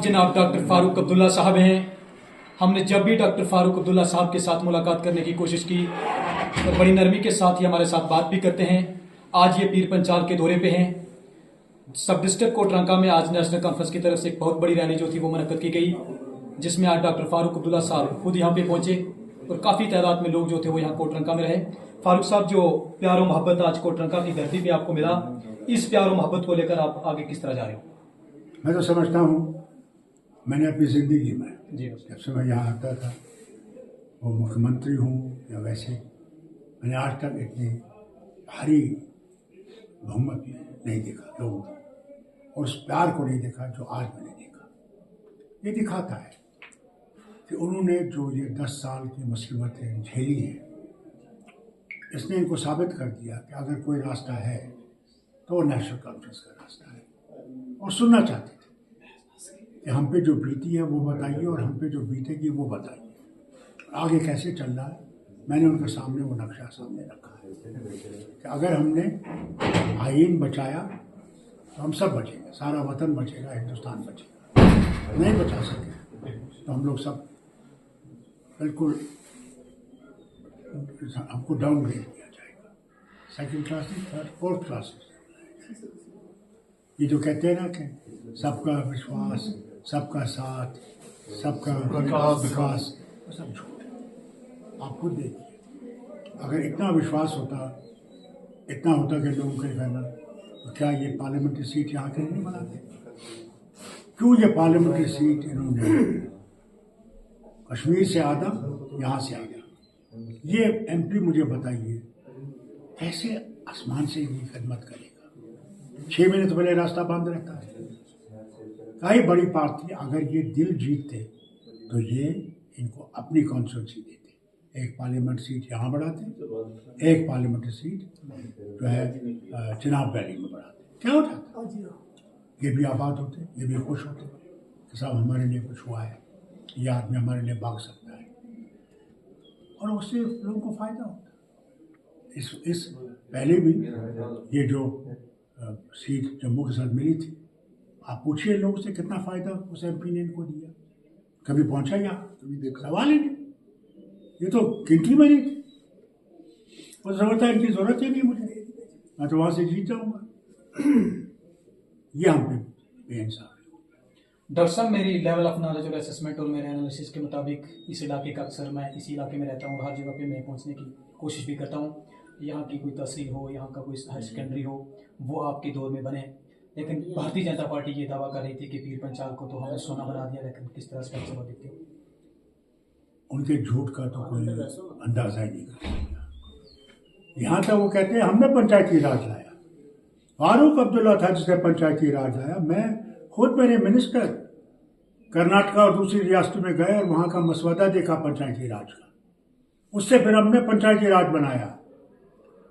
जनाब डॉक्टर फारूक अब्दुल्ला साहब हैं। हमने जब भी डॉक्टर फारूक अब्दुल्ला साहब के साथ मुलाकात करने की कोशिश की तो बड़ी नरमी के साथ ही हमारे साथ बात भी करते हैं। आज ये पीर पंचाल के दौरे पे हैं। सब डिस्ट्रिक्ट कोटरंका में आज नेशनल कॉन्फ्रेंस की तरफ से एक बहुत बड़ी रैली जो थी वो मुनक्कद की गई, जिसमें आज डॉक्टर फारूक अब्दुल्ला साहब खुद यहाँ पे पहुंचे और काफ़ी तादाद में लोग जो थे वो यहाँ कोटरंका में रहे। फारूक साहब, जो प्यार और मोहब्बत आज कोटरंका की धरती पे आपको मिला, इस प्यार और मोहब्बत को लेकर आप आगे किस तरह जा रहे हो? मैं तो समझता हूँ मैंने अपनी ज़िंदगी में जब से मैं यहाँ आता था, वो मुख्यमंत्री हूँ या वैसे, मैंने आज तक इतनी भारी बहुमत नहीं देखा लोगों को, और उस प्यार को नहीं देखा जो आज मैंने देखा। ये दिखाता है कि उन्होंने जो ये 10 साल की मुसीबतें झेली हैं, इसने इनको साबित कर दिया कि अगर कोई रास्ता है तो वो नेशनल कॉन्फ्रेंस का रास्ता है। और सुनना चाहते थे कि हम पे जो बीती है वो बताइए और हम पे जो बीतेगी वो बताइए, आगे कैसे चल रहा है। मैंने उनके सामने वो नक्शा सामने रखा है कि अगर हमने आईन बचाया तो हम सब बचेंगे, सारा वतन बचेगा, हिंदुस्तान बचेगा। नहीं बचा सके तो हम लोग सब बिल्कुल, हमको डाउनग्रेड किया जाएगा, second class, third, fourth class. ये जो कहते हैं ना कि सबका विश्वास, सबका साथ, सबका विकास, वो सब झूठ है। आप खुद देखिए, अगर इतना विश्वास होता, इतना होता कि लोगों के कहना, तो क्या ये पार्लियामेंट्री सीट यहाँ के नहीं बनाते? क्यों ये पार्लियामेंट्री सीट इन्होंने कश्मीर से आधा, यहाँ से आधा? ये एमपी मुझे बताइए कैसे आसमान से ये खिदमत करेगा? 6 महीने तो पहले रास्ता बंद रहता है। कई बड़ी पार्टी अगर ये दिल जीतते तो ये इनको अपनी कॉन्स्टिट्यूंसी देते, एक पार्लियामेंट सीट यहाँ बढ़ाते, एक पार्लियामेंट्री सीट जो है चिनाब वैली में बढ़ाते। क्या होता? ये भी आबाद होते, ये भी खुश होते कि साहब हमारे लिए कुछ हुआ है, ये आदमी हमारे लिए भाग सकता है, और उससे लोगों को फायदा होता। इस पहले भी ये जो सीट जम्मू के साथ मिली थी, आप पूछिए लोगों से कितना फायदा उस एमपी ने इनको दिया। कभी पहुंचा यहाँ? कभी देखा? सवाल ही नहीं। ये तो गिनती में नहीं थी। वो समझता है इनकी जरूरत ही नहीं मुझे, मैं तो वहां से जीत जाऊंगा। ये हम पे बेइंसाफ है। डॉक्टर साहब, मेरी लेवल ऑफ नॉलेज और असेसमेंट और मेरे एनालिसिस के मुताबिक इस इलाके का अक्सर मैं इसी इलाके में रहता हूँ, हर जगह पे मैं पहुँचने की कोशिश भी करता हूँ। यहाँ की कोई तहसील हो, यहाँ का कोई हायर सेकेंडरी हो, वो आपके दौर में बने। लेकिन भारतीय जनता पार्टी ये दावा कर रही थी कि पीर पंचाल को तो हमने सोना बना दिया, लेकिन किस तरह से जवाब देते हो? उनके झूठ का तो कोई अंदाजा ही नहीं कर सकता। यहाँ तक वो कहते हैं हमने पंचायती राज लाया, फारूक अब्दुल्ला था जिसने पंचायती राज लाया। मैं खुद, मेरे मिनिस्टर कर्नाटका और दूसरी रियासतों में गए और वहाँ का मसवदा देखा पंचायती राज का, उससे फिर हमने पंचायती राज बनाया,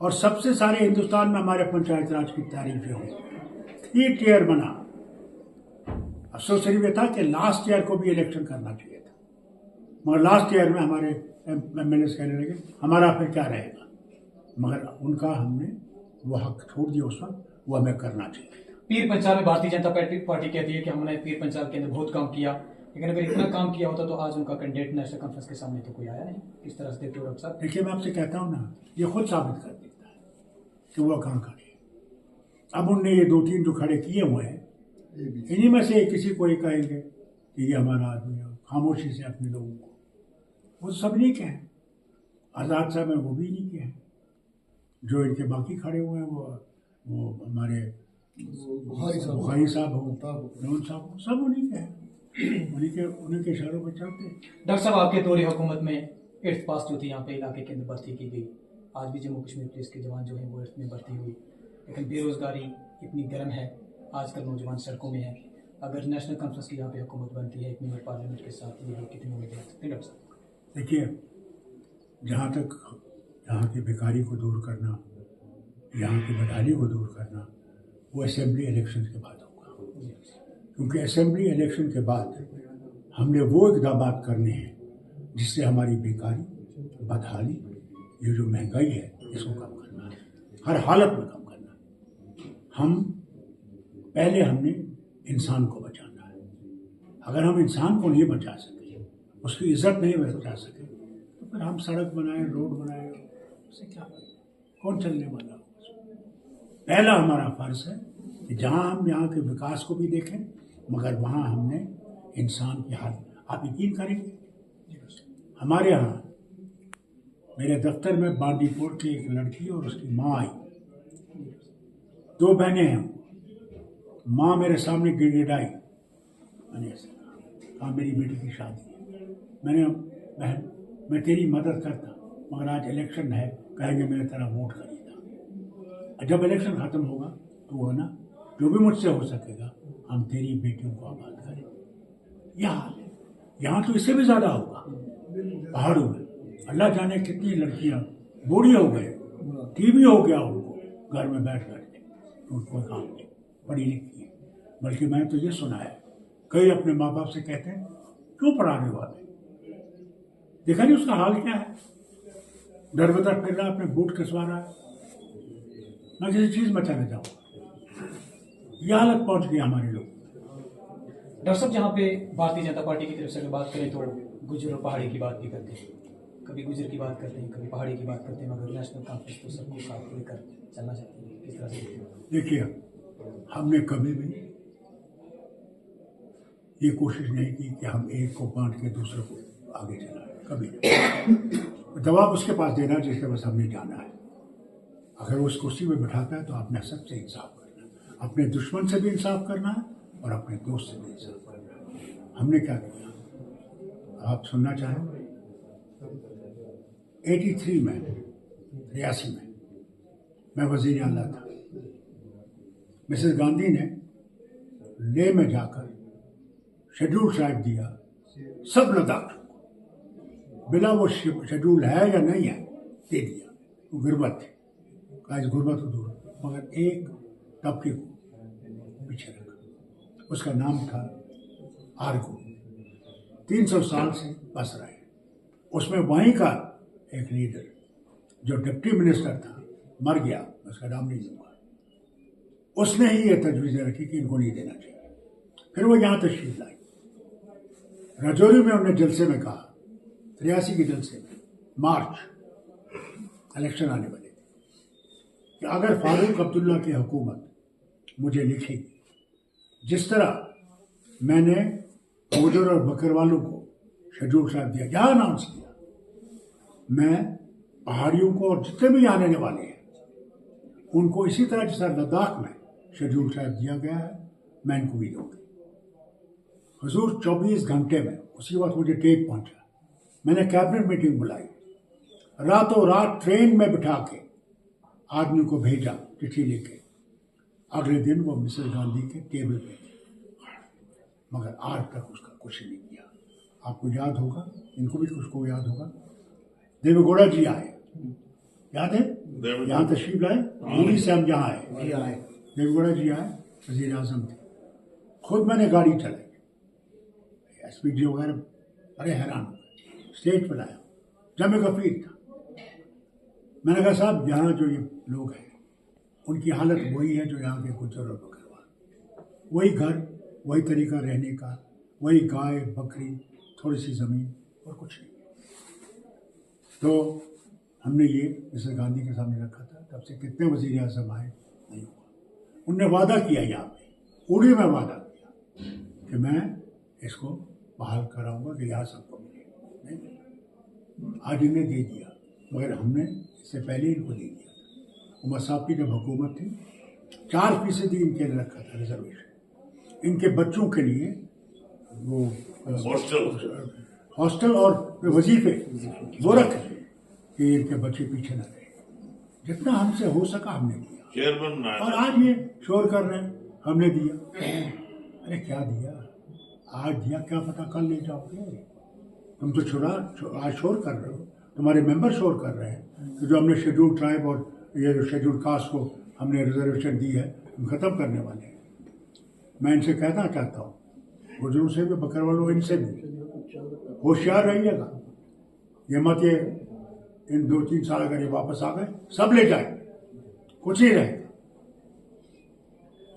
और सबसे सारे हिंदुस्तान में हमारे पंचायती राज की तारीफें हुई। 3 टियर बना। अफसोस सिर्फ ये था कि लास्ट ईयर को भी इलेक्शन करना चाहिए था, मगर लास्ट ईयर में हमारे एमएलए कहने लगे हमारा फिर क्या रहेगा, मगर उनका हमने वो हक छोड़ दिया उस वक्त, वो हमें करना चाहिए। पीर पंचाल में भारतीय जनता पार्टी कहती है कि हमने पीर पंचाल के अंदर बहुत काम किया, लेकिन अगर इतना काम किया होता तो आज उनका कैंडिडेट नेशनल कॉन्फ्रेंस के सामने तो कोई आया नहीं। किस तरह से देखते हो डॉक्टर साहब? देखिए, मैं आपसे कहता हूँ ना, ये खुद साबित कर देता है कि वो कहाँ खड़े हैं। अब उनने ये 2-3 जो खड़े किए हुए हैं, इन्हीं में से किसी को ये कहेंगे कि ये हमारा आदमी है, खामोशी से अपने लोगों को, वो सब नहीं कहें। आज़ाद साहब हैं, वो भी नहीं कहें। जो इनके बाकी खड़े हुए हैं वो हमारे बुखारी साहब हो, नून साहब हो, सब उन्हीं के हैं, उन्हीं के इशारों पर चलते हैं। डॉक्टर साहब, आपके दौरे हुकूमत में 8th पास जो थी यहाँ पे इलाके के अंदर भर्ती की गई, आज भी जम्मू कश्मीर पुलिस के जवान जो हैं वो 8th में भर्ती हुई, लेकिन बेरोजगारी इतनी गर्म है, आजकल नौजवान सड़कों में है। अगर नेशनल कॉन्फ्रेंस की यहाँ पे हुकूमत बनती है 1 मेंबर पार्लियामेंट के साथ, ये कितनी उम्मीदें रख सकते हैं डॉक्टर साहब? देखिए, जहाँ तक यहाँ की बेकारी को दूर करना, यहाँ की बदहाली को दूर करना, वो असेंबली इलेक्शन के बाद होगा, क्योंकि असेंबली इलेक्शन के बाद हमने वो इक़दाम करने हैं जिससे हमारी बेकारी, बदहाली, ये जो महंगाई है, इसको कम करना है, हर हालत में कम करना है। हमने इंसान को बचाना है, अगर हम इंसान को नहीं बचा सके, उसकी इज्जत नहीं बचा सके, तो फिर हम सड़क बनाए, रोड बनाए, उससे क्या करें? कौन चलने वाला हो? पहला हमारा फर्ज है कि जहाँ हम यहाँ के विकास को भी देखें, मगर वहाँ हमने इंसान की हालत, आप यकीन करेंगे हमारे यहाँ मेरे दफ्तर में बांदीपुर की एक लड़की और उसकी माँ आई, 2 बहनें हैं। माँ मेरे सामने गिड़गिड़ाई, मैंने ऐसे कहा मेरी बेटी की शादी है, मैंने बहन मैं तेरी मदद करता, मगर आज इलेक्शन है, कहेंगे मैंने तेरा वोट खरीदा। जब इलेक्शन खत्म होगा तो वो ना जो भी मुझसे हो सकेगा हम तेरी बेटियों को आबाद करें। यह हाल है। यहाँ तो इससे भी ज़्यादा होगा। पहाड़ों में अल्लाह जाने कितनी लड़कियाँ बूढ़ी हो गए, टीबी हो गया उनको, घर में बैठ करके उनको काम नहीं, पढ़ी लिखी है। बल्कि मैंने तो ये सुना है, कई अपने माँ बाप से कहते हैं क्यों पढ़ाने वाले, देखा नहीं उसका हाल क्या है, दर बदर फिर रहा, अपने बूट कसवा रहा है। मैं किसी चीज़ बचाने जाऊँगा, यह हालत पहुँच गई हमारे लोग। डॉक्टर साहब, जहाँ पे भारतीय जनता पार्टी की तरफ से अगर बात करें तो गुजर और पहाड़ी की बात भी करते हैं, कभी गुजर की बात करते हैं, कभी पहाड़ी की बात करते हैं, मगर नेशनल कॉन्फ्रेंस तो सबको साथ लेकर चलना चाहते हैं। किस तरह से देखिए, हमने कभी भी ये कोशिश नहीं की कि हम एक को बांट के दूसरे को आगे चलाएं, कभी नहीं। जवाब उसके पास देना जिसके पास हमने जाना है। अगर वो उस कुर्सी में बिठाता है तो आपने सबसे इंसाफ करना है, अपने दुश्मन से भी इंसाफ करना है और अपने दोस्त से भी इंसाफ करना है। हमने क्या किया आप सुनना चाहें? 83 में 83 में मैं वज़ीर आला था। मिसेस गांधी ने लेह में जाकर शेड्यूल ट्राइब दिया सब लद्दाख को, बिना वो शेड्यूल है या नहीं है दे दिया। वो गुर्बत थे, आज गुर्बत को दूर, मगर एक तबके को पीछे रखा, उसका नाम था आर्गो। 300 साल से बस रहे। उसमें वहीं का एक लीडर जो डिप्टी मिनिस्टर था मर गया, उसका नाम नहीं लूंगा, उसने ही ये तजवीज़ें रखी कि इनको नहीं देना चाहिए। फिर वो यहाँ तशरीफ लाई, राजौरी में उन्होंने जलसे में कहा, 83 के जलसे में, मार्च इलेक्शन आने वाले थे, कि अगर फारूक अब्दुल्ला की हुकूमत मुझे लिखेगी, जिस तरह मैंने गुजर और बकरवालों को शेड्यूल ट्राइब दिया, क्या अनाउंस किया, मैं पहाड़ियों को और जितने भी आने वाले हैं उनको इसी तरह जिस तरह लद्दाख में शेड्यूल ट्राइब दिया गया है, मैं इनको भी दूंगी। हुजूर 24 घंटे में उसी वक्त मुझे टेप पहुंचा, मैंने कैबिनेट मीटिंग बुलाई, रातों रात ट्रेन में बिठा के आदमी को भेजा चिट्ठी लेके, अगले दिन वो मिसेस गांधी के टेबल पे थे, मगर आज तक उसका कुछ नहीं किया। आपको याद होगा, इनको भी कुछ को याद होगा, देवेगौड़ा जी आए, याद है, यहाँ तशरीफ लाए, मूवी से हम यहाँ आए, देवेगौड़ा जी आए, वज़ीर आज़म थे, खुद मैंने गाड़ी चलाई, एसपीजी वगैरह बड़े हैरान हो गए, स्टेज पर लाया, जमे गफीर था। मैंने कहा साहब यहाँ जो ये लोग हैं उनकी हालत वही है जो यहाँ के गुजर और बकरवाल, वही घर, वही तरीका रहने का, वही गाय बकरी, थोड़ी सी ज़मीन और कुछ नहीं। तो हमने ये मिसेस गांधी के सामने रखा था, तब से कितने वज़ीर आज़म आए, नहीं हुआ। उनने वादा किया, यहाँ पे उड़ी में वादा किया कि मैं इसको बहाल कराऊंगा कि यहाँ सबको मिले, नहीं, आज इन्हें दे दिया, मगर हमने इससे पहले इनको दे दिया। उमर साहब की जब हुकूमत थी 4% इनके लिए रखा था रिजर्वेशन, इनके बच्चों के लिए वो हॉस्टल और वजीफे वो रखे कि इनके बच्चे पीछे न रहे। जितना हमसे हो सका हमने दिया, और आज ये शोर कर रहे हैं हमने दिया। अरे क्या दिया, आज दिया, क्या पता कल ले जाओगे। तुम तो आज शोर कर रहे हो, तुम्हारे मेंबर शोर कर रहे हैं कि जो हमने शेड्यूल ट्राइब और ये जो शेड्यूल कास्ट को हमने रिजर्वेशन दी है हम ख़त्म करने वाले हैं। मैं इनसे कहना चाहता हूँ, गुजरों से भी बकरवालों, इनसे भी होशियार रहिएगा। ये मत ये इन 2-3 साल अगर ये वापस आ गए सब ले जाए, कुछ ही रहेगा,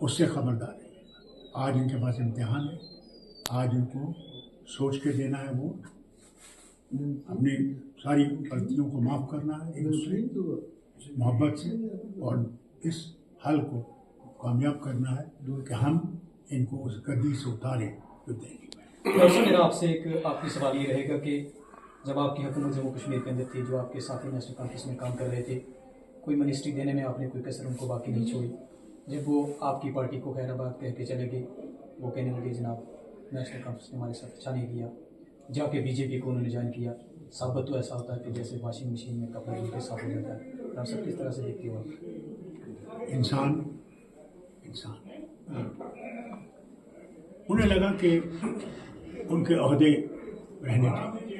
उससे खबरदार रहिएगा। आज इनके पास इम्तिहान है, आज उनको सोच के देना है वोट, अपनी सारी गलतियों को माफ़ करना है एक दूसरे मोहब्बत से, और इस हल को कामयाब करना है कि हम इनको उस गद्दी से उतारें जो देंगे। प्रोफेसर, मेरा आपसे एक आखिरी सवाल ये रहेगा कि जब आपकी हुकूमत जम्मू कश्मीर के अंदर थी, जो आपके साथी नेशनल कॉन्फ्रेंस में काम कर रहे थे, कोई मिनिस्ट्री देने में आपने कोई कसर उनको बाकी नहीं छोड़ी। जब वो आपकी पार्टी को खैराबाद कह के चले गए, वो कहने लगे जनाब नेशनल कॉन्फ्रेंस ने हमारे साथ अच्छा नहीं किया, जाके बीजेपी को उन्होंने ज्वाइन किया। साबित तो ऐसा होता है कि जैसे वॉशिंग मशीन में कपड़ा धुल के साफ हो जाता है। आप सब किस तरह से देखते हो? इंसान उन्हें लगा कि उनके ओहदे रहने चाहिए।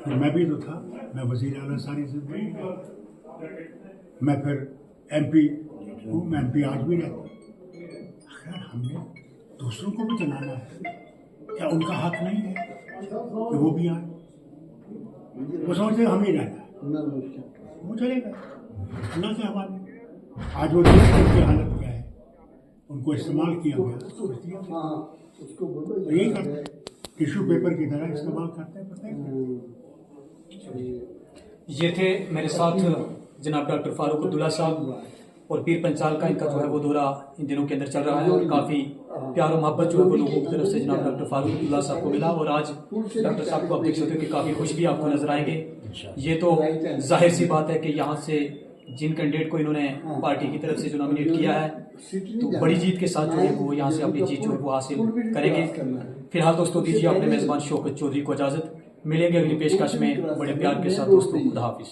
फिर मैं भी तो था, मैं वज़ीर आला सारी जिंदगी, मैं फिर MP हूँ, मैं MP आज भी रहता हूँ। अगर हमने दूसरों को भी चलाना है, क्या उनका हक नहीं है कि वो भी आए? वो समझते हम ही रहना है, वो चलेगा अल्लाह के हवाले। आज वो की हालत क्या है, उनको इस्तेमाल किया गया, तो यही करते हैं, टिश्यू पेपर की तरह इस्तेमाल करते हैं। ये थे मेरे साथ जनाब डॉक्टर फारूक अब्दुल्ला साहब, और पीर पंचाल का इनका जो है वो दौरा इन दिनों के अंदर चल रहा है, और काफ़ी प्यार और मोहब्बत जो है वो लोगों की तरफ से जनाब डॉक्टर फारूक अब्दुल्ला साहब को मिला। और आज डॉक्टर साहब को आप देख सकते हो कि काफ़ी खुश भी आपको नजर आएंगे। ये तो जाहिर सी बात है कि यहाँ से जिन कैंडिडेट को इन्होंने पार्टी की तरफ से जो नॉमिनेट किया है, तो बड़ी जीत के साथ जो है वो यहाँ से अपनी जीत जो है वो हासिल करेंगे। फिलहाल दोस्तों दीजिए अपने मेजबान शौकत चौधरी को इजाजत। मिलेंगे अगली पेशकश में बड़े प्यार के साथ दोस्तों। खुदा हाफिज।